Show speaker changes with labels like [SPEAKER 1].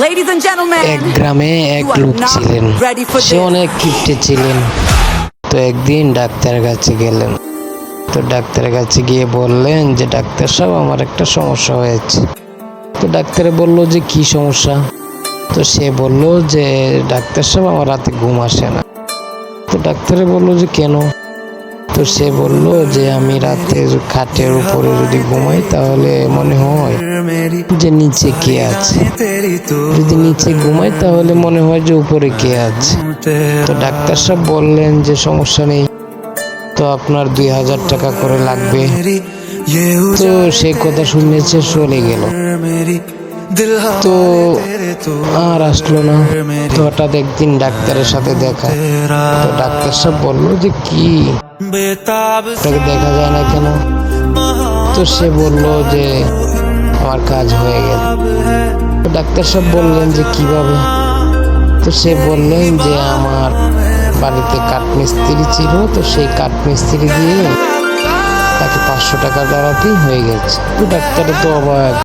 [SPEAKER 1] Ladies and gentlemen,
[SPEAKER 2] এক গ্রামে এক
[SPEAKER 1] you are
[SPEAKER 2] লোক
[SPEAKER 1] not
[SPEAKER 2] ছিলেন।
[SPEAKER 1] ready for
[SPEAKER 2] say
[SPEAKER 1] this.
[SPEAKER 2] অনেক কিপ্টে ছিলেন। তো একদিন ডাক্তারের কাছে গেলেন। তো ডাক্তারের কাছে গিয়ে বললেন যে ডাক্তার সাহেব, আমার একটা সমস্যা হয়েছে। তো ডাক্তারে বলল যে কি সমস্যা? তো সে বলল যে ডাক্তার সাহেব, আমার রাতে ঘুম আসে না। তো ডাক্তারে বলল যে কেন? তো সে বলল যে আমি রাতে খাটের উপরে যদি ঘুমাই তাহলে মনে হয় যে নিচে কে আছে, যদি নিচে ঘুমাই তাহলে মনে হয় যে উপরে কে আছে। তো ডাক্তার সাহেব বললেন যে সমস্যা নেই, তো আপনার 2000 টাকা করে লাগবে। তো সে কথা শুনেছে, চলে গেল। তো আর আসলো না। তো হঠাৎ একদিন ডাক্তারের সাথে দেখা। তো ডাক্তার সাহেব বললো যে কি, তাকে দেখা যায় না কেন? তো সে বলল যে আমার কাজ হয়ে গেল। তো ডাক্তার সাহেব বললেন যে কিভাবে? তো সে বললেন যে আমার বাড়িতে কাঠমিস্ত্রি ছিল, তো সেই কাঠমিস্ত্রি দিয়ে তাকে 500 টাকা দ্বারাতেই হয়ে গেছে। তো ডাক্তারে তো অবাক।